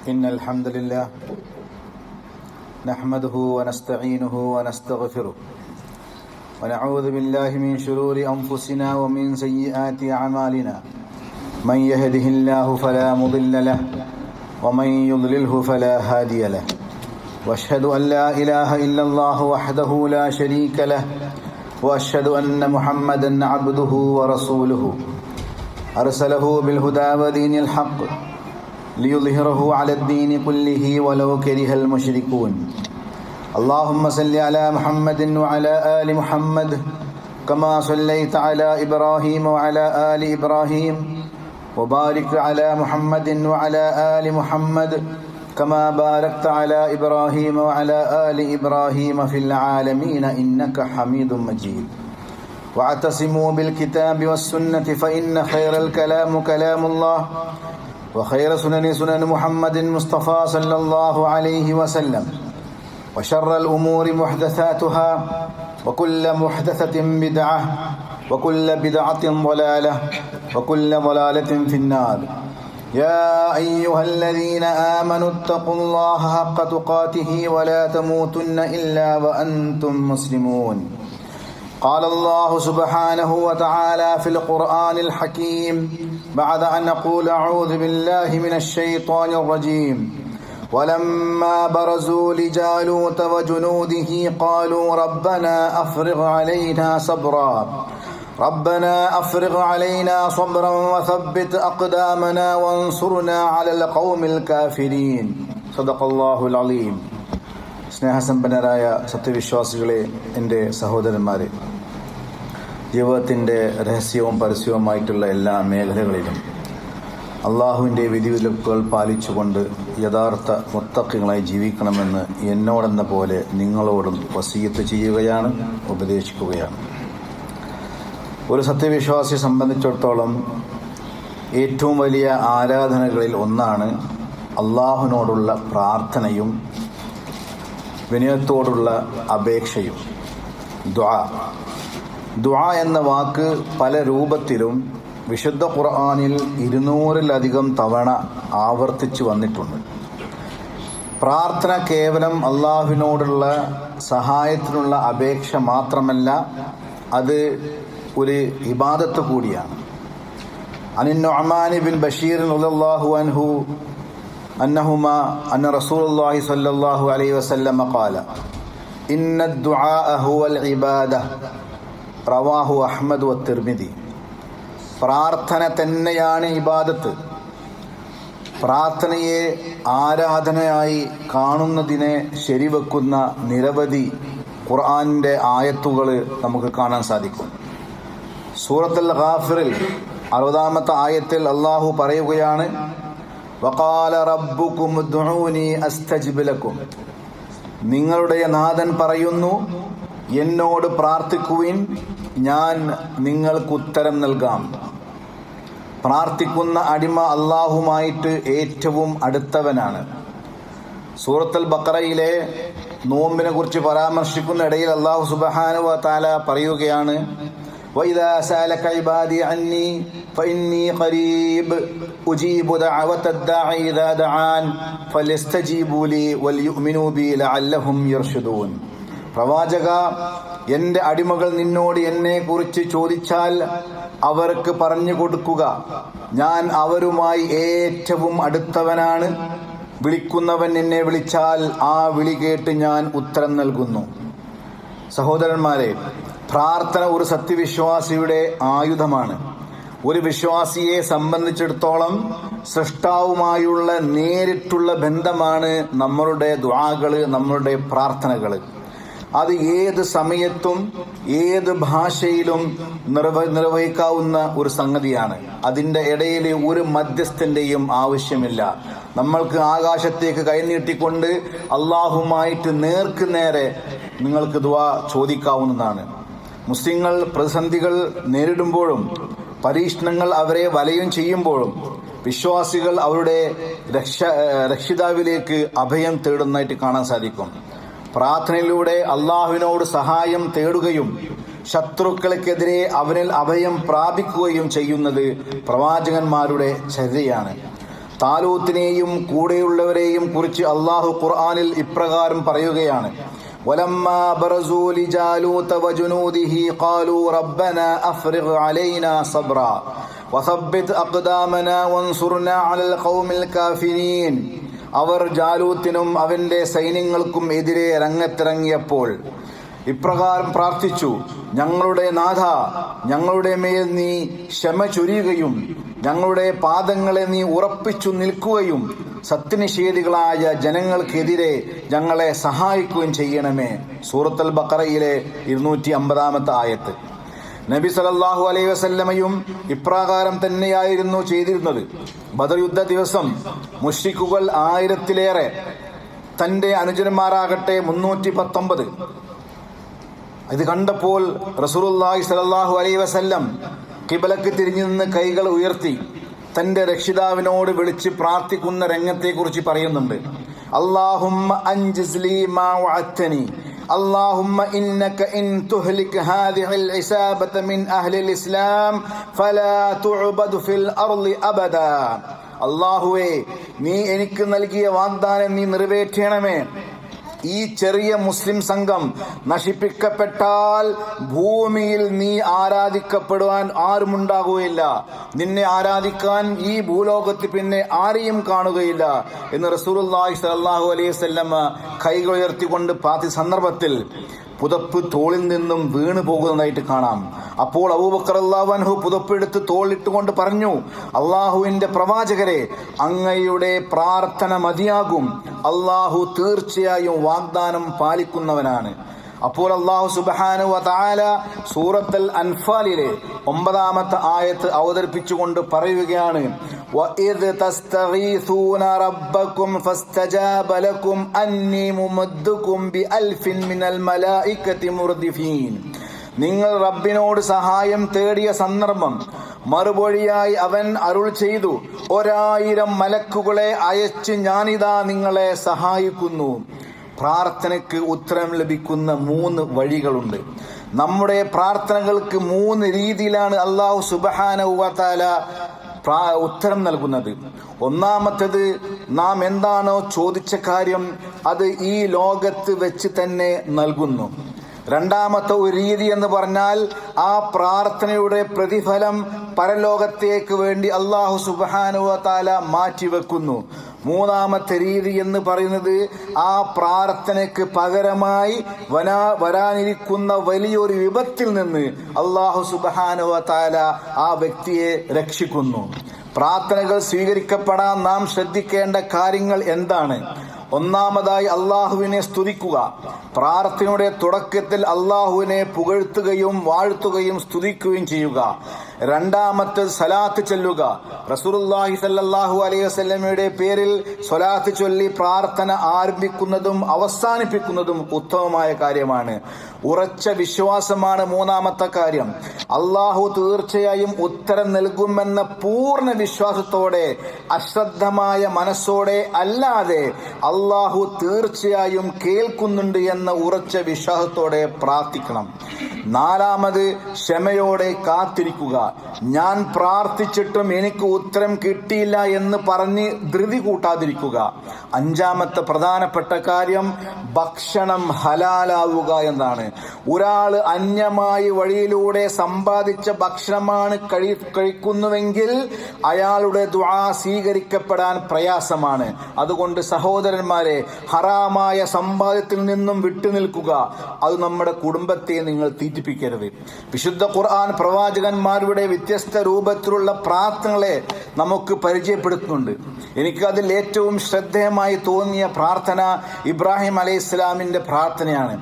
إن الحمد لله نحمده ونستعينه ونستغفره ونعوذ بالله من شرور أنفسنا ومن سيئات أعمالنا من يهده الله فلا مضل له ومن يضلله فلا هادي له وأشهد أن لا إله إلا الله وحده لا شريك له وأشهد أن محمدا عبده ورسوله أرسله بالهدى ودين الحق ليظهره على الدين كله ولو كره المشركون اللهم صل على محمد وعلى آل محمد كما صليت على إبراهيم وعلى آل إبراهيم وبارك على محمد وعلى آل محمد كما باركت على إبراهيم وعلى آل إبراهيم في العالمين إنك حميد مجيد واعتصموا بالكتاب والسنة فإن خير الكلام كلام الله وخير سنن محمد مصطفى صلى الله عليه وسلم وشر الأمور محدثاتها وكل محدثة بدعة وكل بدعة ضلالة وكل ضلالة في النار يا أيها الذين آمنوا اتقوا الله حق تقاته ولا تموتن إلا وأنتم مسلمون قال الله سبحانه وتعالى في القرآن الحكيم بعد أن أقول أعوذ بالله من الشيطان الرجيم ولما برزوا لجالوت وجنوده قالوا ربنا أفرغ علينا صبرا وثبت أقدامنا وانصرنا على القوم الكافرين صدق الله العظيم. സ്നേഹസമ്പന്നരായ സത്യവിശ്വാസികളെ, എൻ്റെ സഹോദരന്മാരെ, ജീവിതത്തിൻ്റെ രഹസ്യവും പരസ്യവുമായിട്ടുള്ള എല്ലാ മേഖലകളിലും അള്ളാഹുവിൻ്റെ വിധിവിലക്കുകൾ പാലിച്ചുകൊണ്ട് യഥാർത്ഥ മുത്തഖികളായി ജീവിക്കണമെന്ന് എന്നോടെന്ന പോലെ നിങ്ങളോടും വസിയത്ത് ചെയ്യുകയാണ്, ഉപദേശിക്കുകയാണ്. ഒരു സത്യവിശ്വാസിയെ സംബന്ധിച്ചിടത്തോളം ഏറ്റവും വലിയ ആരാധനകളിൽ ഒന്നാണ് അള്ളാഹുവിനോടുള്ള പ്രാർത്ഥനയും വിനയത്തോടുള്ള അപേക്ഷയും. ദുആ എന്ന വാക്ക് പല രൂപത്തിലും വിശുദ്ധ ഖുർആനിൽ 200-ലധികം തവണ ആവർത്തിച്ചു വന്നിട്ടുണ്ട്. പ്രാർത്ഥന കേവലം അള്ളാഹുവിനോടുള്ള സഹായത്തിനുള്ള അപേക്ഷ മാത്രമല്ല, അത് ഒരു ഇബാദത്ത് കൂടിയാണ്. അൻ ബിൻ ബഷീർ റളിയല്ലാഹു അൻഹു أنهما أن رسول الله صلى الله عليه وسلم قال إن الدعاء هو العبادة رواه أحمد والترمذي. പ്രാർത്ഥന തന്നെയാണ് ഇബാദത്ത്. പ്രാർത്ഥനയെ ആരാധനയായി കാണുന്നതിനെ ശരിവെക്കുന്ന നിരവധി ഖുർആനിൻ്റെ ആയത്തുകൾ നമുക്ക് കാണാൻ സാധിക്കും. സൂറത്തുൽ ഗാഫിറിൽ 60-ാമത്തെ ആയത്തിൽ അള്ളാഹു പറയുകയാണ്, വഖാല റബ്ബുകും ഉദ്ഉനി അസ്തജിബ് ലക്കും. നിങ്ങളുടെ നാഥൻ പറയുന്നു, എന്നോട് പ്രാർത്ഥിക്കുവിൻ, ഞാൻ നിങ്ങൾക്ക് ഉത്തരം നൽകാം. പ്രാർത്ഥിക്കുന്ന അടിമ അള്ളാഹുമായിട്ട് ഏറ്റവും അടുത്തവനാണ്. സൂറത്തുൽ ബഖറയിലെ നോമ്പിനെ കുറിച്ച് പരാമർശിക്കുന്ന ഇടയിൽ അള്ളാഹു സുബ്ഹാനഹു വ തആല പറയുകയാണ്, وَإِذَا سَأَلَكَ عِبَادِي عَنِّي فَإِنِّي قَرِيبٌ أُجِيبُ دَعْوَةَ الدَّاعِ إِذَا دَعَانِ فَلْيَسْتَجِيبُوا لِي وَلْيُؤْمِنُوا بِي لَعَلَّهُمْ يَرْشُدُونَ. പ്രവാചക, എൻ്റെ അടിമകൾ നിന്നോട് എന്നെക്കുറിച്ച് ചോദിച്ചാൽ അവർക്ക് പറഞ്ഞു കൊടുക്കുക, ഞാൻ അവരുമായി ഏറ്റവും അടുത്തവനാണ്. വിളിക്കുന്നവൻ എന്നെ വിളിച്ചാൽ ആ വിളി കേട്ട് ഞാൻ ഉത്തരം നൽകുന്നു. സഹോദരന്മാരെ, പ്രാർത്ഥന ഒരു സത്യവിശ്വാസിയുടെ ആയുധമാണ്. ഒരു വിശ്വാസിയെ സംബന്ധിച്ചിടത്തോളം സൃഷ്ടാവുമായുള്ള നേരിട്ടുള്ള ബന്ധമാണ് നമ്മളുടെ ദുആകൾ, നമ്മളുടെ പ്രാർത്ഥനകൾ. അത് ഏത് സമയത്തും ഏത് ഭാഷയിലും നിർവഹിക്കാവുന്ന ഒരു സംഗതിയാണ്. അതിൻ്റെ ഇടയിൽ ഒരു മധ്യസ്ഥൻ്റെയും ആവശ്യമില്ല. നമ്മൾക്ക് ആകാശത്തേക്ക് കൈനീട്ടിക്കൊണ്ട് അള്ളാഹുമായിട്ട് നേർക്ക് നേരെ നിങ്ങൾക്ക് ദുആ ചോദിക്കാവുന്നതാണ്. മുസ്ലിങ്ങൾ പ്രതിസന്ധികൾ നേരിടുമ്പോഴും പരീക്ഷണങ്ങൾ അവരെ വലയം ചെയ്യുമ്പോഴും വിശ്വാസികൾ അവരുടെ രക്ഷിതാവിലേക്ക് അഭയം തേടുന്നതായിട്ട് കാണാൻ സാധിക്കും. പ്രാർത്ഥനയിലൂടെ അള്ളാഹുവിനോട് സഹായം തേടുകയും ശത്രുക്കൾക്കെതിരെ അവനിൽ അഭയം പ്രാപിക്കുകയും ചെയ്യുന്നത് പ്രവാചകന്മാരുടെ ചര്യയാണ്. താലൂത്തിനെയും കൂടെയുള്ളവരെയും കുറിച്ച് അള്ളാഹു ഖുർആനിൽ ഇപ്രകാരം പറയുകയാണ്: വലമ്മാ ബറസൂ ലിജാലൂത വജുനൂദിഹി ഖാലൂ റബ്ബനാ അഫ്രിഗ് അലൈനാ സബ്റാ വസബ്ബിത് അഖ്ദാമനാ വൻസുർനാ അലൽ ഖൗമിൽ കാഫിരീൻ. അവർ ജാലൂത്തിനും അവന്റെ സൈന്യങ്ങൾക്കും എതിരെ രംഗത്തിറങ്ങിയപ്പോൾ ഇപ്രകാരം പ്രാർത്ഥിച്ചു: ഞങ്ങളുടെ നാഥ, ഞങ്ങളുടെ മേൽ നീ ക്ഷമ ചൊരിയുകയും ഞങ്ങളുടെ പാദങ്ങളെ നീ ഉറപ്പിച്ചു നിൽക്കുകയും സത്യനിഷേധികളായ ജനങ്ങൾക്കെതിരെ ഞങ്ങളെ സഹായിക്കുകയും ചെയ്യണമേ. സൂറത്തുൽ ബഖറയിലെ 250 ആയത്ത്. നബി സല്ലല്ലാഹു അലൈഹി വസല്ലമയും ഇപ്രകാരം തന്നെയായിരുന്നു ചെയ്തിരുന്നത്. ബദർ യുദ്ധ ദിവസം മുശ്രിക്കുകൾ 1000-ലേറെ, തന്റെ അനുചരന്മാരാകട്ടെ 319. ഇത് കണ്ടപ്പോൾ റസൂലുള്ളാഹി സ്വല്ലല്ലാഹു അലൈഹി വസല്ലം ഖിബലക്ക് തിരിഞ്ഞു നിന്ന് കൈകൾ ഉയർത്തി തന്റെ രക്ഷിതാവിനോട് വിളിച്ച് പ്രാർത്ഥിക്കുന്ന രംഗത്തെക്കുറിച്ച് പറയുന്നുണ്ട്. അല്ലാഹുമ്മ അൻജിസ് ലീ മാ വഅദ്തനി, അല്ലാഹുമ്മ ഇന്നക ഇൻ തുഹ്ലിക ഹാദിഹിൽ ഇസാബത മിൻ അഹ്ലിൽ ഇസ്ലാം ഫലാ തുഅബദു ഫിൽ അർളി അബദാ. അല്ലാഹുവേ, നീ എനിക്ക് നൽകിയ വാഗ്ദാനം നീ നിറവേറ്റണമേ. ഈ ചെറിയ മുസ്ലിം സംഘം നശിപ്പിക്കപ്പെട്ടാൽ ഭൂമിയിൽ നീ ആരാധിക്കപ്പെടുവാൻ ആരുമുണ്ടാകുകയില്ല, നിന്നെ ആരാധിക്കാൻ ഈ ഭൂലോകത്ത് പിന്നെ ആരെയും കാണുകയില്ല എന്ന് റസൂലുള്ളാഹി സ്വല്ലല്ലാഹു അലൈഹി വസല്ലം കൈകൾ ഉയർത്തിക്കൊണ്ട് പ്രാർത്ഥിച്ച സന്ദർഭത്തിൽ പുതപ്പ് തോളിൽ നിന്നും വീണു പോകുന്നതായിട്ട് കാണാം. അപ്പോൾ അബൂബക്കർ റളിയല്ലാഹു അൻഹു പുതപ്പെടുത്ത് തോളിട്ടുകൊണ്ട് പറഞ്ഞു: അള്ളാഹുവിന്റെ പ്രവാചകരെ, അങ്ങയുടെ പ്രാർത്ഥന മതിയാകും. അള്ളാഹു തീർച്ചയായും വാഗ്ദാനം പാലിക്കുന്നവനാണ്. അപ്പോൾ അല്ലാഹു സുബ്ഹാനഹു വ തആല സൂറത്തുൽ അൻഫാലിലെ 9-ാമത്തെ ആയത്ത് അവതരിപ്പിച്ചുകൊണ്ട് പറയുകയാണ്: വഇദ് തസ്തഗീസൂന റബ്ബക്കും ഫസ്തജാബ ലക്കും അന്നി മുമദ്ദുകും ബിഅൽഫിൻ മിനൽ മലായികതി മുർദിഫീൻ. നിങ്ങൾ റബ്ബിനോട് സഹായം തേടിയ സന്ദർഭം മറുപടിയായി അവൻ അരുൾ ചെയ്തു: 1000 മലക്കുകളെ അയച്ച് ഞാനിതാ നിങ്ങളെ സഹായിക്കുന്നു. പ്രാർത്ഥനയ്ക്ക് ഉത്തരം ലഭിക്കുന്ന 3 വഴികളുണ്ട്. നമ്മുടെ പ്രാർത്ഥനകൾക്ക് 3 രീതിയിലാണ് അല്ലാഹു സുബ്ഹാനഹു വ തആല ഉത്തരം നൽകുന്നത്. ഒന്നാമത്തേത്, നാം എന്താണോ ചോദിച്ച കാര്യം അത് ഈ ലോകത്ത് വെച്ച് തന്നെ നൽകുന്നു. രണ്ടാമത്തെ ഒരു രീതി എന്ന് പറഞ്ഞാൽ ആ പ്രാർത്ഥനയുടെ പ്രതിഫലം പരലോകത്തേക്ക് വേണ്ടി അല്ലാഹു സുബ്ഹാനഹു വ തആല മാറ്റിവെക്കുന്നു. മൂന്നാമത്തെ രീതി എന്ന് പറയുന്നത് ആ പ്രാർത്ഥനയ്ക്ക് പകരമായി വരാനിരിക്കുന്ന വലിയൊരു വിപത്തിൽ നിന്ന് അല്ലാഹു സുബ്ഹാനഹു വ തആല ആ വ്യക്തിയെ രക്ഷിക്കുന്നു. പ്രാർത്ഥനകൾ സ്വീകരിക്കപ്പെടാൻ നാം ശ്രദ്ധിക്കേണ്ട കാര്യങ്ങൾ എന്താണ്? ഒന്നാമതായി അള്ളാഹുവിനെ സ്തുതിക്കുക. പ്രാർത്ഥനയുടെ തുടക്കത്തിൽ അള്ളാഹുവിനെ പുകഴ്ത്തുകയും വാഴ്ത്തുകയും സ്തുതിക്കുകയും ചെയ്യുക. രണ്ടാമത്തെ സലാത്ത് ചൊല്ലുക. റസൂലുള്ളാഹി സ്വല്ലല്ലാഹു അലൈഹി വസല്ലമയുടെ പേരിൽ സ്വലാത്ത് ചൊല്ലി പ്രാർത്ഥന ആരംഭിക്കുന്നതും അവസാനിപ്പിക്കുന്നതും ഉത്തമമായ കാര്യമാണ്. ഉറച്ച വിശ്വാസമാണ് മൂന്നാമത്തെ കാര്യം. അള്ളാഹു തീർച്ചയായും ഉത്തരം നൽകുമെന്ന പൂർണ്ണ വിശ്വാസത്തോടെ, അശ്രദ്ധമായ മനസ്സോടെ അല്ലാതെ അള്ളാഹു തീർച്ചയായും കേൾക്കുന്നുണ്ട് എന്ന ഉറച്ച വിശ്വാസത്തോടെ പ്രാർത്ഥിക്കണം. നാലാമത്, ക്ഷമയോടെ കാത്തിരിക്കുക. ഞാൻ പ്രാർത്ഥിച്ചിട്ടും എനിക്ക് ഉത്തരം കിട്ടിയില്ല എന്ന് പറഞ്ഞ് ധൃതി കൂട്ടാതിരിക്കുക. അഞ്ചാമത്തെ പ്രധാനപ്പെട്ട കാര്യം ഭക്ഷണം ഹലാലാവുക എന്നതാണ്. ഒരാൾ അന്യമായ വഴിയിലൂടെ സമ്പാദിച്ച ഭക്ഷണമാണ് കഴിക്കുന്നുവെങ്കിൽ അയാളുടെ ദുആ സ്വീകരിക്കപ്പെടാൻ പ്രയാസമാണ്. അതുകൊണ്ട് സഹോദരന്മാരെ, ഹറാമായ സമ്പാദ്യത്തിൽ നിന്നും വിട്ടുനിൽക്കുക. അത് നമ്മുടെ കുടുംബത്തെ നിങ്ങൾ തീറ്റിപ്പിക്കരുത്. വിശുദ്ധ ഖുർആൻ പ്രവാചകന്മാരുടെ വ്യത്യസ്ത രൂപത്തിലുള്ള പ്രാർത്ഥനകളെ നമുക്ക് പരിചയപ്പെടുത്തുന്നുണ്ട്. എനിക്ക് അതിൽ ഏറ്റവും ശ്രദ്ധേയമായി തോന്നിയ പ്രാർത്ഥന ഇബ്രാഹിം അലൈഹിസ്സലാമിന്റെ പ്രാർത്ഥനയാണ്.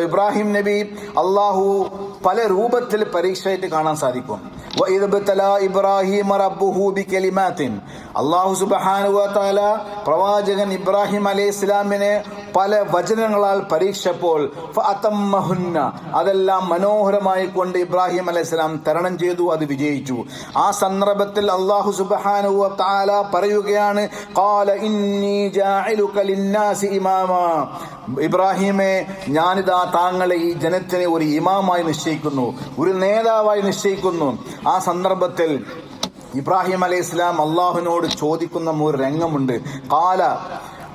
ഇബ്രാഹിം നബി അള്ളാഹു പല രൂപത്തിൽ പരീക്ഷയായിട്ട് കാണാൻ സാധിക്കും. അല്ലാഹു സുബ്ഹാനഹു വ തആല പ്രവാചകൻ ഇബ്രാഹിം അലൈഹിസ്സലാമിനെ പല വചനങ്ങളാൽ പരീക്ഷപ്പോൾ അതെല്ലാം മനോഹരമായി കൊണ്ട് ഇബ്രാഹിം അലൈഹിസ്സലാം തരണം ചെയ്തു, അത് വിജയിച്ചു. ആ സന്ദർഭത്തിൽ അല്ലാഹു സുബ്ഹാനഹു വ തആല പറയുകയാണ്: ഖാല ഇന്നി ജാഇലുക ലിന്നാസി ഇമാമാ. ഇബ്രാഹിമേ, ഞാനിതാ താങ്കളെ ഈ ജനത്തിനെ ഒരു ഇമാമായി നിശ്ചയിക്കുന്നു, ഒരു നേതാവായി നിശ്ചയിക്കുന്നു. ആ സന്ദർഭത്തിൽ ഇബ്രാഹിം അലൈഹിസ്സലാം അള്ളാഹുവിനോട് ചോദിക്കുന്ന ഒരു രംഗമുണ്ട്. ഖാല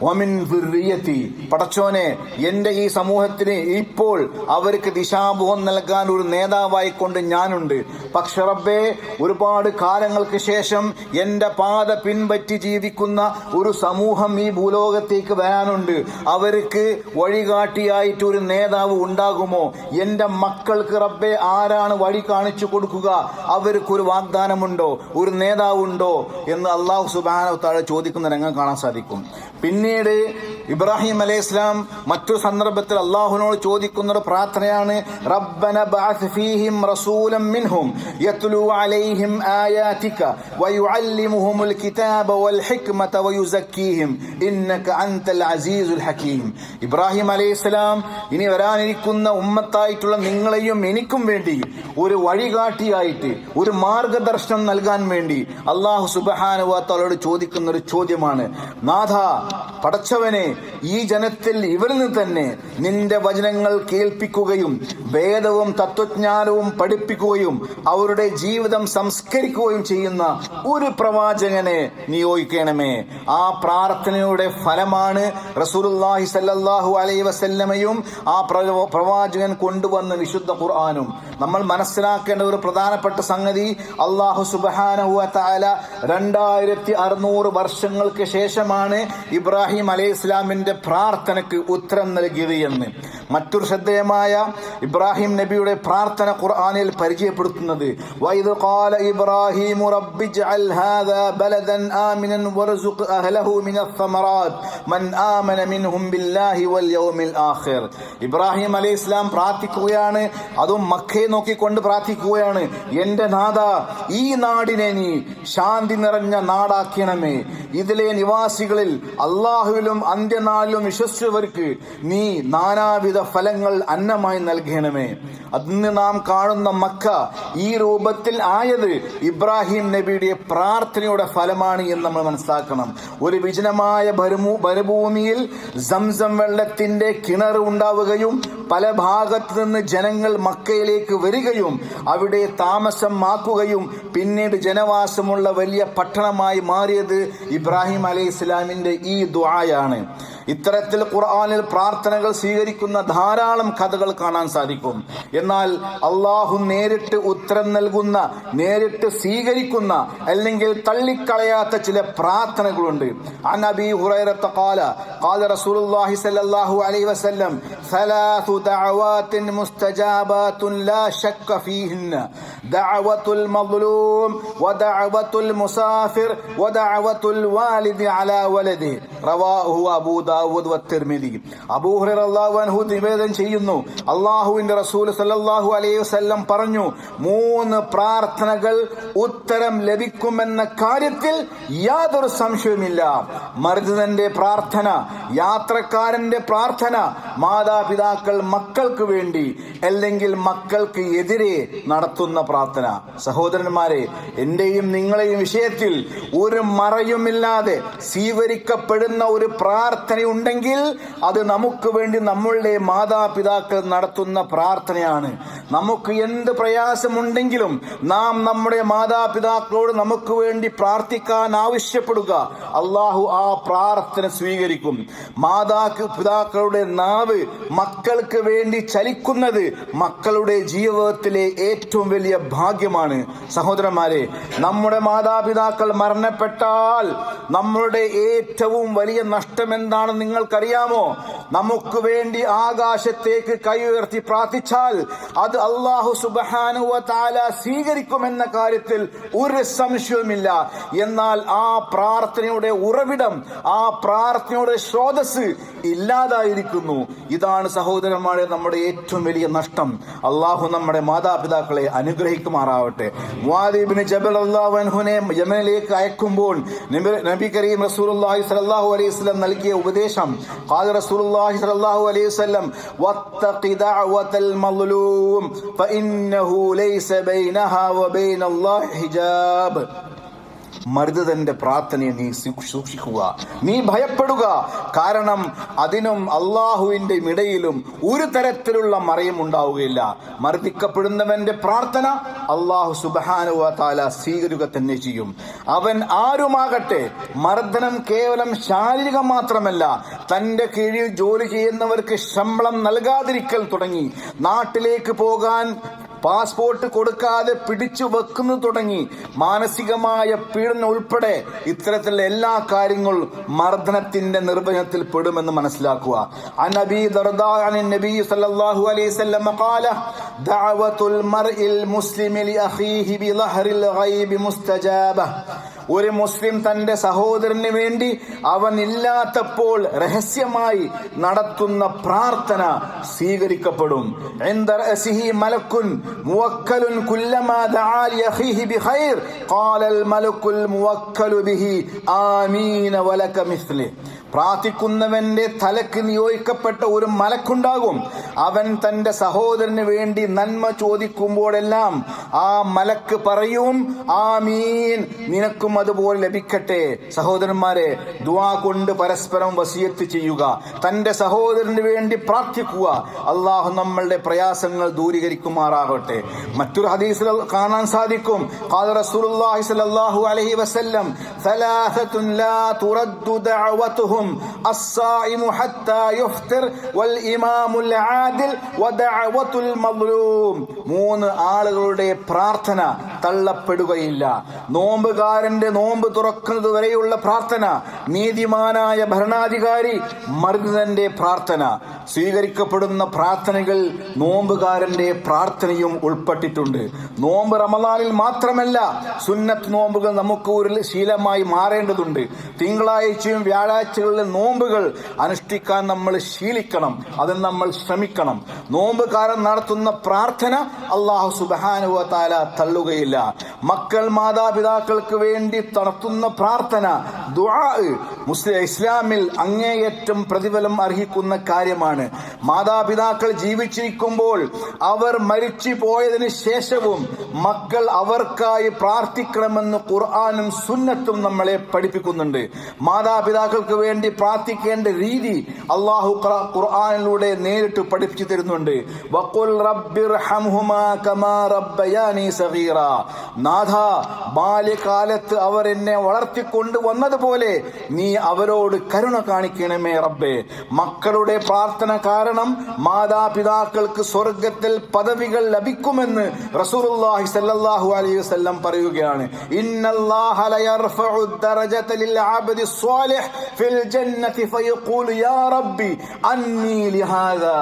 വമിൻ ദുർരിയതി, പടച്ചോനെ എന്റെ ഈ സമൂഹത്തിന് ഇപ്പോൾ അവർക്ക് ദിശാബോധം നൽകാൻ ഒരു നേതാവായിക്കൊണ്ട് ഞാനുണ്ട്. പക്ഷെ റബ്ബേ, ഒരുപാട് കാലങ്ങൾക്ക് ശേഷം എന്റെ പാത പിൻപറ്റി ജീവിക്കുന്ന ഒരു സമൂഹം ഈ ഭൂലോകത്തേക്ക് വരാനുണ്ട്. അവർക്ക് വഴികാട്ടിയായിട്ട് ഒരു നേതാവ് ഉണ്ടാകുമോ? എന്റെ മക്കൾക്ക് റബ്ബേ ആരാണ് വഴി കാണിച്ചു കൊടുക്കുക? അവർക്കൊരു വാഗ്ദാനമുണ്ടോ? ഒരു നേതാവുണ്ടോ എന്ന് അല്ലാഹു സുബ്ഹാനഹു വ തആല ചോദിക്കുന്ന രംഗം കാണാൻ സാധിക്കും. പിന്നീട് ഇബ്രാഹിം അലൈഹിസ്സലാം മറ്റൊരു സന്ദർഭത്തിൽ അള്ളാഹുവിനോട് ചോദിക്കുന്ന ഒരു പ്രാർത്ഥനയാണ്, റബ്ബന ബഅസ് ഫീഹിം റസൂലൻ മിൻഹും യത്ലു അലൈഹിം ആയാതിക വയുഅല്ലിമുഹുൽ കിതാബ വൽ ഹിക്മത വയുസക്കീഹിം ഇന്നക അൻതൽ അസീസുൽ ഹകീം. ഇബ്രാഹിം അലൈഹിസ്സലാം ഇനി വരാനിരിക്കുന്ന ഉമ്മത്തായിട്ടുള്ള നിങ്ങളെയും എനിക്കും വേണ്ടി ഒരു വഴികാട്ടിയായിട്ട് ഒരു മാർഗദർശനം നൽകാൻ വേണ്ടി അല്ലാഹു സുബ്ഹാനഹു വ തആലയോട് ചോദിക്കുന്ന ഒരു ചോദ്യമാണ്, നാഥ പടച്ചവനെ, ഈ ജനത്തിൽ ഇവരിൽ നിന്ന് തന്നെ നിന്റെ വചനങ്ങൾ കേൾപ്പിക്കുകയും വേദവും തത്വജ്ഞാനവും പഠിപ്പിക്കുകയും അവരുടെ ജീവിതം സംസ്കരിക്കുകയും ചെയ്യുന്ന ഒരു പ്രവാചകനെ നിയോഗിക്കണമേ. ആ പ്രാർത്ഥനയുടെ ഫലമാണ് റസൂലുള്ളാഹി സ്വല്ലല്ലാഹു അലൈഹി വസല്ലമയും ആ പ്രവാചകൻ കൊണ്ടുവന്ന വിശുദ്ധ ഖുർആനും. നമ്മൾ മനസ്സിലാക്കേണ്ട ഒരു പ്രധാനപ്പെട്ട സംഗതി, അല്ലാഹു സുബ്ഹാനഹു വ തആല 2600 വർഷങ്ങൾക്ക് ശേഷമാണ് ഇബ്രാഹിം അലൈഹിസ്സലാമിന്റെ പ്രാർത്ഥനയ്ക്ക് ഉത്തരം നൽകിയത് എന്ന്. മറ്റൊരു ശ്രദ്ധേയമായ ഇബ്രാഹിം നബിയുടെ പ്രാർത്ഥന ഖുർആനിൽ പരിചയപ്പെടുത്തുന്നത്, വഇദ് ഖാല ഇബ്രാഹിമു റബ്ബി ജഅൽ ഹാദാ ബലദൻ ആമിനൻ വർസുഖ് അഹ്ലഹു മിനസ് സമറാത്ത് മൻ ആമന മിൻഹും ബില്ലാഹി വൽ യൗമിൽ ആഖിർ. ഇബ്രാഹിം അലൈഹിസ്സലാം പ്രാർത്ഥിക്കുകയാണ്, അതും മക്കയെ നോക്കിക്കൊണ്ട് പ്രാർത്ഥിക്കുകയാണ്, എന്റെ നാഥ, ഈ നാടിനെ നീ ശാന്തി നിറഞ്ഞ നാടാക്കണമേ. ഇതിലെ നിവാസികളിൽ അള്ളാഹുവിലും അന്ത്യനാളിലും വിശ്വസിച്ചവർക്ക് നീ നാനാവിധ ഫലങ്ങൾ അന്നമായി നൽകണമേ. അന്ന് നാം കാണുന്ന മക്ക ഈ രൂപത്തിൽ ആയത് ഇബ്രാഹിം നബിയുടെ പ്രാർത്ഥനയുടെ ഫലമാണ് എന്ന് നമ്മൾ മനസ്സിലാക്കണം. ഒരു വിജനമായ മരുഭൂമിയിൽ സംസം വെള്ളത്തിന്റെ കിണർ ഉണ്ടാവുകയും പല ഭാഗത്ത് നിന്ന് ജനങ്ങൾ മക്കയിലേക്ക് വരികയും അവിടെ താമസമാക്കുകയും പിന്നീട് ജനവാസമുള്ള വലിയ പട്ടണമായി മാറിയത് ഇബ്രാഹിം അലൈഹിസ്സലാമിന്റെ ഈ ദുആയാണ്. ഇത്തരത്തിൽ ഖുർആനിൽ പ്രാർത്ഥനകൾ സ്വീകരിക്കുന്ന ധാരാളം കഥകൾ കാണാൻ സാധിക്കും. എന്നാൽ അള്ളാഹു നേരിട്ട് ഉത്തരം നൽകുന്ന, നേരിട്ട് സ്വീകരിക്കുന്ന അല്ലെങ്കിൽ തള്ളിക്കളയാത്ത ചില പ്രാർത്ഥനകളുണ്ട്. അൻ അബീ ഹുറൈറത ഖാല ഖാല റസൂലുള്ളാഹി സ്വല്ലല്ലാഹു അലൈഹി വസല്ലം സലാസു ദഅവാത്തിൻ മുസ്തജാബാത്തുൻ ലാ ശക്ക ഫീഹിന്ന ദഅവത്തുൽ മദ്ലൂം വദഅവത്തുൽ മുസാഫിർ വദഅവത്തുൽ വാലിദി അലാ വലദിഹി റവാഹു അബൂ ദാവൂദ് വത്തിർമിദി. അബൂ ഹുറൈറ റളിയല്ലാഹു അൻഹു നിവേദനം ചെയ്യുന്നു, അല്ലാഹുവിന്റെ റസൂൽ സല്ലല്ലാഹു അലൈഹി വസല്ലം പറഞ്ഞു, 3 പ്രാർത്ഥനകൾ ഉത്തരം ലഭിക്കുമെന്ന കാര്യത്തിൽ യാതൊരു സംശയവുമില്ല. മർദ്ദന്റെ പ്രാർത്ഥന, യാത്രക്കാരന്റെ പ്രാർത്ഥന, മാതാപിതാക്കൾ മക്കൾക്ക് വേണ്ടി അല്ലെങ്കിൽ മക്കൾക്ക് എതിരെ നടത്തുന്ന പ്രാർത്ഥന. സഹോദരന്മാരെ, എന്റെയും നിങ്ങളെയും വിഷയത്തിൽ ഒരു മറയുമില്ലാതെ സ്വീകരിക്കപ്പെടുന്ന ഒരു പ്രാർത്ഥനയുണ്ടെങ്കിൽ അത് നമുക്ക് വേണ്ടി നമ്മളുടെ മാതാപിതാക്കൾ നടത്തുന്ന പ്രാർത്ഥനയാണ്. നമുക്ക് എന്ത് പ്രയാസമുണ്ടെങ്കിലും നാം നമ്മുടെ മാതാപിതാക്കളോട് നമുക്ക് വേണ്ടി പ്രാർത്ഥിക്കാൻ ആവശ്യപ്പെടുക, അള്ളാഹു ആ പ്രാർത്ഥന സ്വീകരിക്കും. മാതാപിതാക്കളുടെ നാവ് മക്കൾക്ക് വേണ്ടി ചലിക്കുന്നത് മക്കളുടെ ജീവിതത്തിലെ ഏറ്റവും വലിയ ഭാഗ്യമാണ്. സഹോദരന്മാരെ, നമ്മുടെ മാതാപിതാക്കൾ മരണപ്പെട്ടാൽ നമ്മളുടെ ഏറ്റവും വലിയ നഷ്ടം എന്താണെന്ന് നിങ്ങൾക്കറിയാമോ? നമുക്ക് വേണ്ടി ആകാശത്തേക്ക് കൈ ഉയർത്തി പ്രാർത്ഥിച്ചാൽ അത് അല്ലാഹു സുബ്ഹാനഹു വ തആല സ്വീകരിക്കുമെന്ന കാര്യത്തിൽ ഒരു സംശയവുമില്ല. എന്നാൽ ആ പ്രാർത്ഥനയുടെ ഉറവിടം, ആ പ്രാർത്ഥനയുടെ സ്രോതസ് ഇല്ലാതായിരിക്കുന്നു. ഇതാണ് സഹോദരന്മാരെ നമ്മുടെ ഏറ്റവും വലിയ നഷ്ടം. അള്ളാഹു നമ്മുടെ മാതാപിതാക്കളെ അനുഗ്രഹിക്കുമാറാവട്ടെ. മുആദ് ഇബ്നു ജബൽ റളിയല്ലാഹു അൻഹുവിനെ യമനിലേക്ക് അയക്കുമ്പോൾ നബി കരീം റസൂലുള്ളാഹി സ്വല്ലല്ലാഹു അലൈഹി വസല്ലം നൽകിയ ഉപദേശം, ഖാല റസൂലുള്ളാഹി സ്വല്ലല്ലാഹു അലൈഹി വസല്ലം വത്തഖി ദഅവതൽ മദ്ലൂം ഫഇന്നഹു ലൈസ ബൈനഹാ വബൈനല്ലാഹി ഹിജാബ്. മർദ്ദിതന്റെ പ്രാർത്ഥനയെ നീ സൂക്ഷിക്കുക, നീ ഭയപ്പെടുക. കാരണം അതിനും അള്ളാഹുവിന്റെ ഇടയിലും ഒരു തരത്തിലുള്ള മറയും ഉണ്ടാവുകയില്ല. മർദ്ദിക്കപ്പെടുന്നവന്റെ പ്രാർത്ഥന അള്ളാഹു സുബ്ഹാനഹു വ തആല സ്വീകരിക്കുക തന്നെ ചെയ്യും. അവൻ ആരുമാകട്ടെ, മർദ്ദനം കേവലം ശാരീരികം മാത്രമല്ല, തന്റെ കീഴിൽ ജോലി ചെയ്യുന്നവർക്ക് ശമ്പളം നൽകാതിരിക്കൽ തുടങ്ങി, നാട്ടിലേക്ക് പോകാൻ പാസ്പോർട്ട് കൊടുക്കാതെ പിടിച്ചു വെക്കുന്നത് തുടങ്ങി, മാനസികമായ പീഡനം ഉൾപ്പെടെ ഇത്തരത്തിലുള്ള എല്ലാ കാര്യങ്ങളും മർദ്ദനത്തിന്റെ നിർവചനത്തിൽ പെടുമെന്ന് മനസ്സിലാക്കുക. അൻ അബീ ദർദാ അൻ നബി സല്ലല്ലാഹു അലൈഹി വസല്ലം ഖാല ദഅവത്തുൽ മർഇൽ മുസ്ലിമി ലി അഖീഹി ബി ലഹ്റിൽ ഗൈബി മുസ്തജാബ. ഒരു മുസ്ലിം തന്റെ സഹോദരന് വേണ്ടി അവൻ ഇല്ലാത്തപ്പോൾ രഹസ്യമായി നടത്തുന്ന പ്രാർത്ഥന സ്വീകരിക്കപ്പെടും. ഇൻദ റഅസിഹി മലക്കുൻ മുവക്കലുൻ കുല്ലമാ ദഅ ലി അഖീഹി ബിഖൈർ ഖാലൽ മലക്കുൽ മുവക്കലു ബിഹി ആമീൻ വലക മിസ്ലി. പ്രാർത്ഥിക്കുന്നവന്റെ തലക്ക് നിയോഗിക്കപ്പെട്ട ഒരു മലക്കുണ്ടാകും. അവൻ തന്റെ സഹോദരന് വേണ്ടി നന്മ ചോദിക്കുമ്പോഴെല്ലാം ആ മലക്ക് പറയും, ആമീൻ, നിനക്കും അതുപോലെ ലഭിക്കട്ടെ. സഹോദരന്മാരെ, ദുആ കൊണ്ട് പരസ്പരം വസിയത്ത് ചെയ്യുക, തന്റെ സഹോദരന് വേണ്ടി പ്രാർത്ഥിക്കുക. അള്ളാഹു നമ്മളുടെ പ്രയാസങ്ങൾ ദൂരീകരിക്കുമാറാകട്ടെ. മറ്റൊരു ഹദീസിൽ കാണാൻ സാധിക്കും, ഖാല റസൂലുള്ളാഹി സ്വല്ലല്ലാഹു അലൈഹി വസല്ലം സലാസത്തുൻ ലാ തുറദ്ദു ദഅവതുഹും അസ്സായിമു ഹത്താ യുഫ്തിർ വൽ ഇമാമുൽ ആദിൽ വദഅവത്തുൽ മദ്ലൂം. 3 ആളുകളുടെ പ്രാർത്ഥന തള്ളപ്പെടുകയില്ല. നോമ്പുകാരന്റെ നോമ്പ് തുറക്കുന്നത് വരെയുള്ള പ്രാർത്ഥന, നീതിമാനായ ഭരണാധികാരി മർദ്ദിതന്റെ പ്രാർത്ഥന. സ്വീകരിക്കപ്പെടുന്ന പ്രാർത്ഥനകൾ നോമ്പുകാരന്റെ പ്രാർത്ഥനയും ഉൾപ്പെട്ടിട്ടുണ്ട്. നോമ്പ് റമദാനിൽ മാത്രമല്ല, സുന്നത്ത് നോമ്പുകൾ നമുക്ക് ഒരു ശീലമായി മാറേണ്ടതുണ്ട്. തിങ്കളാഴ്ചയും വ്യാഴാഴ്ചകളിലെ നോമ്പുകൾ അനുഷ്ഠിക്കാൻ നമ്മൾ ശീലിക്കണം, അതിന് നമ്മൾ ശ്രമിക്കണം. നോമ്പുകാരൻ നടത്തുന്ന പ്രാർത്ഥന അല്ലാഹു സുബ്ഹാനഹു വ തആല തള്ളുകയില്ല. മക്കൾ മാതാപിതാക്കൾക്ക് വേണ്ടി നടത്തുന്ന പ്രാർത്ഥന, ദുആ, ഇസ്ലാമിൽ അങ്ങേയറ്റം പ്രതിഫലം അർഹിക്കുന്ന കാര്യമാണ്. മാതാപിതാക്കൾ ജീവിച്ചിരിക്കുമ്പോൾ അവർ മരിച്ചു പോയതിനു ശേഷവും മക്കൾ അവർക്കായി പ്രാർത്ഥിക്കണമെന്ന് ഖുർആനും സുന്നത്തും നമ്മളെ പഠിപ്പിക്കുന്നുണ്ട്. മാതാപിതാക്കൾക്ക് വേണ്ടി പ്രാർത്ഥിക്കേണ്ട രീതി അല്ലാഹു ഖുർആനിലൂടെ നേരിട്ട് പഠിപ്പിച്ചു തരുന്നുണ്ട്. വഖുൽ റബ്ബിർഹംഹുമാ കമാ റബ്ബയാനി സഗീറ. നാഥ, ബാല്യകാലത്ത് അവർ എന്നെ വളർത്തിക്കൊണ്ട് വന്നതുപോലെ നീ അവരോട് കരുണ കാണിക്കണമേ റബ്ബേ. മക്കളുടെ പ്രാർത്ഥന കാരണം മാതാപിതാക്കൾക്ക് സ്വർഗത്തിൽ പദവികൾ ലഭിക്കുമെന്ന് റസൂലുള്ളാഹി സ്വല്ലല്ലാഹു അലൈഹി വസല്ലം പറയുകയാണ്. ഇന്നല്ലാഹ ലയർഫഉ ദറജത ലിൽ അബ്ദി സ്വാലിഹ് ഫിൽ ജന്നതി ഫയഖൂലു യാ റബ്ബി അന്നി ലിഹാദാ.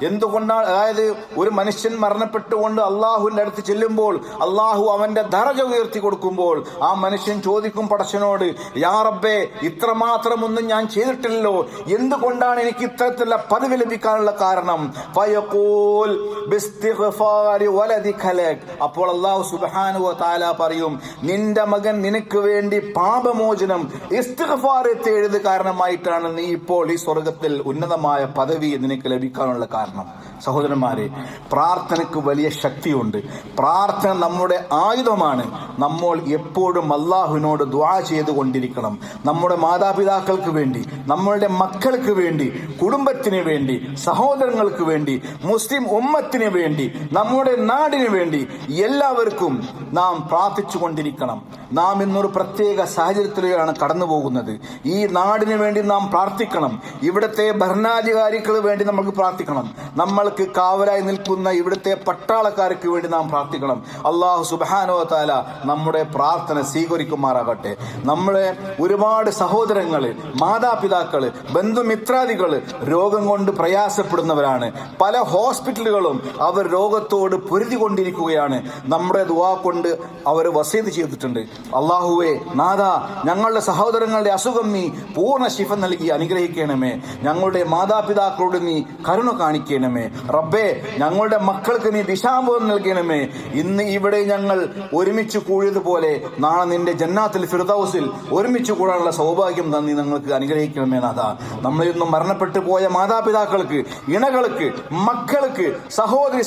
എന്തുകൊണ്ടാണ്? അതായത് ഒരു മനുഷ്യൻ മരണപ്പെട്ടുകൊണ്ട് അള്ളാഹുവിന്റെ അടുത്ത് ചെല്ലുമ്പോൾ അള്ളാഹു അവന്റെ ദറജ ഉയർത്തി കൊടുക്കുമ്പോൾ ആ മനുഷ്യൻ ചോദിക്കും പടച്ചവനോട്, യാ റബ്ബേ, ഇത്രമാത്രം ഒന്നും ഞാൻ ചെയ്തിട്ടില്ലല്ലോ, എന്തുകൊണ്ടാണ് എനിക്ക് ഇത്തരത്തിലുള്ള പദവി ലഭിക്കാനുള്ള കാരണം? ഫയഖൂൽ ബിസ്തിഗ്ഫാരി വലദിക ലക്. അപ്പോൾ അല്ലാഹു സുബ്ഹാനഹു വ തആല പറയും, നിന്റെ മകൻ നിനക്ക് വേണ്ടി പാപമോചനം ഇസ്തിഗ്ഫാർ എഴുത് കാരണമായിട്ടാണ് നീ ഇപ്പോൾ ഈ സ്വർഗത്തിൽ ഉന്നതമായ പദവി നിനക്ക് ലഭിക്കാനുള്ള കാരണം. സഹോദരന്മാരെ, പ്രാർത്ഥനയ്ക്ക് വലിയ ശക്തിയുണ്ട്. പ്രാർത്ഥന നമ്മുടെ ആയുധമാണ്. നമ്മൾ എപ്പോഴും അള്ളാഹുവിനോട് ദുആ ചെയ്തുകൊണ്ടിരിക്കണം. നമ്മുടെ മാതാപിതാക്കൾക്ക് വേണ്ടി, നമ്മളുടെ മക്കൾക്ക് വേണ്ടി, കുടുംബത്തിന് വേണ്ടി, സഹോദരങ്ങൾക്ക് വേണ്ടി, മുസ്ലിം ഉമ്മത്തിന് വേണ്ടി, നമ്മുടെ നാടിന് വേണ്ടി, എല്ലാവർക്കും നാം പ്രാർത്ഥിച്ചു കൊണ്ടിരിക്കണം. നാം ഇന്നൊരു പ്രത്യേക സാഹചര്യത്തിലാണ് കടന്നു പോകുന്നത്. ഈ നാടിന് വേണ്ടി നാം പ്രാർത്ഥിക്കണം. ഇവിടുത്തെ ഭരണാധികാരികൾ വേണ്ടി നമുക്ക് പ്രാർത്ഥിക്കണം. നമ്മൾക്ക് കാവലായി നിൽക്കുന്ന ഇവിടുത്തെ പട്ടാളക്കാർക്ക് വേണ്ടി നാം പ്രാർത്ഥിക്കണം. അല്ലാഹു സുബ്ഹാനഹു വ തആല നമ്മുടെ പ്രാർത്ഥന സ്വീകരിക്കുമാറാകട്ടെ. നമ്മളെ ഒരുപാട് സഹോദരങ്ങള്, മാതാപിതാക്കള്, ബന്ധുമിത്രാദികള് രോഗം കൊണ്ട് പ്രയാസപ്പെടുന്നവരാണ്. പല ഹോസ്പിറ്റലുകളും അവർ രോഗത്തോട് പൊരുതിക്കൊണ്ടിരിക്കുകയാണ്. നമ്മുടെ ദുആ കൊണ്ട് അവർ വസീയത്ത് ചെയ്തിട്ടുണ്ട്. അല്ലാഹുവേ, നാഥ, ഞങ്ങളുടെ സഹോദരങ്ങളുടെ അസുഖം നീ പൂർണ്ണ ശിഫ നൽകി അനുഗ്രഹിക്കണമേ. ഞങ്ങളുടെ മാതാപിതാക്കളോട് നീ കരുണ കാണിക്കണമേ റബ്ബേ. ഞങ്ങളുടെ മക്കൾക്ക് നീ ദിശാബോധം നൽകണമേ. ഇന്ന് ഇവിടെ ഞങ്ങൾ ഒരുമിച്ച് കൂടിയതുപോലെ നാളെ നിന്റെ ജന്നാത്തുൽ ഫിർദൗസിൽ ഒരുമിച്ച് ഒരുമിച്ച് കൂടാനുള്ള സൗഭാഗ്യം നീ ഞങ്ങൾക്ക് അനുഗ്രഹിക്കണമേ നാഥ. നമ്മളിൽ നിന്നും മരണപ്പെട്ടു പോയ മാതാപിതാക്കൾക്ക്, ഇണകൾക്ക്, മക്കൾക്ക്,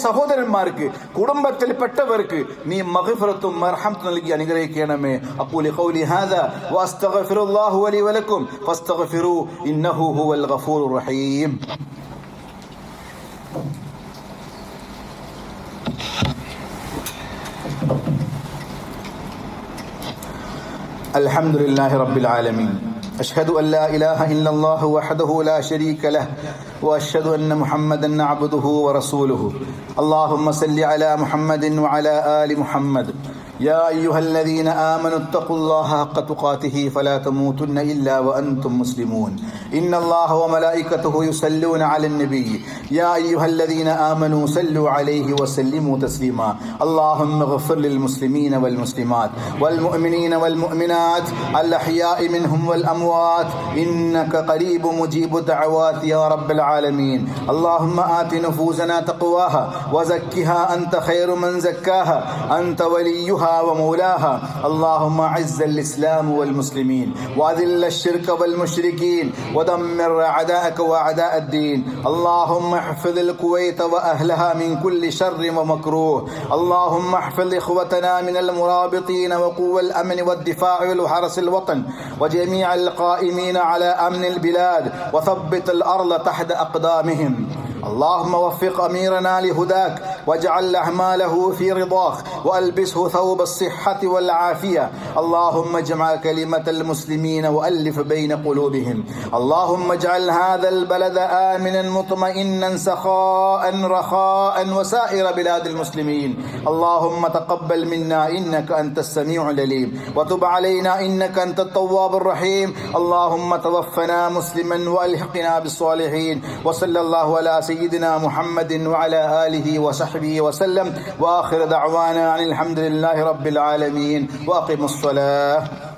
സഹോദരന്മാർക്ക്, കുടുംബത്തിൽപ്പെട്ടവർക്ക് നീ മഗ്ഫിറത്തും മർഹമത്തും നൽകി അനുഗ്രഹിക്കണമേ. അഖൂലു ഖൗലി ഹാദാ വഅസ്തഗ്ഫിറുല്ലാഹു ലി വലക്കും ഫസ്തഗ്ഫിറൂ ഇന്നഹു ഹുവൽ ഗഫൂറുർ റഹീം. الحمد لله رب العالمين. أشهد أن لا إله إلا الله وحده لا شريك له وأشهد أن محمدا عبده ورسوله. اللهم صل على محمد وعلى آل محمد. يا أيها الذين آمنوا اتقوا الله حق تقاته فلا تموتن إلا وأنتم مسلمون. إن الله وملائكته يصلون على النبي. يا أيها الذين آمنوا صلوا عليه وسلموا تسليما. اللهم اغفر للمسلمين والمسلمات والمؤمنين والمؤمنات الأحياء منهم والأموات إنك قريب مجيب الدعوات يا رب العالمين. اللهم آت نفوسنا تقواها وزكها أنت خير من زكاها أنت وليها ومولاها. اللهم أعز الإسلام والمسلمين وأذل الشرك والمشركين ودمر أعداءك وأعداء الدين. اللهم احفظ الكويت وأهلها من كل شر ومكروه. اللهم احفظ إخوتنا من المرابطين وقوى الأمن والدفاع والحرس الوطن وجميع القائمين على أمن البلاد وثبت الأرض تحت أقدامهم. اللهم وفق أميرنا لهداك واجعل أعماله في رضاك وألبسه ثوب الصحة والعافية. اللهم اجمع كلمة المسلمين وألف بين قلوبهم. اللهم اجعل هذا البلد آمنا مطمئنا سخاء رخاء وسائر بلاد المسلمين. اللهم تقبل منا إنك أنت السميع العليم وتب علينا إنك أنت التواب الرحيم. اللهم توفنا مسلما وألحقنا بالصالحين. وصلى الله على سيدنا محمد وعلى آله وصحبه وسلم وآخر دعوانا عن الحمد لله رب العالمين وأقم الصلاة.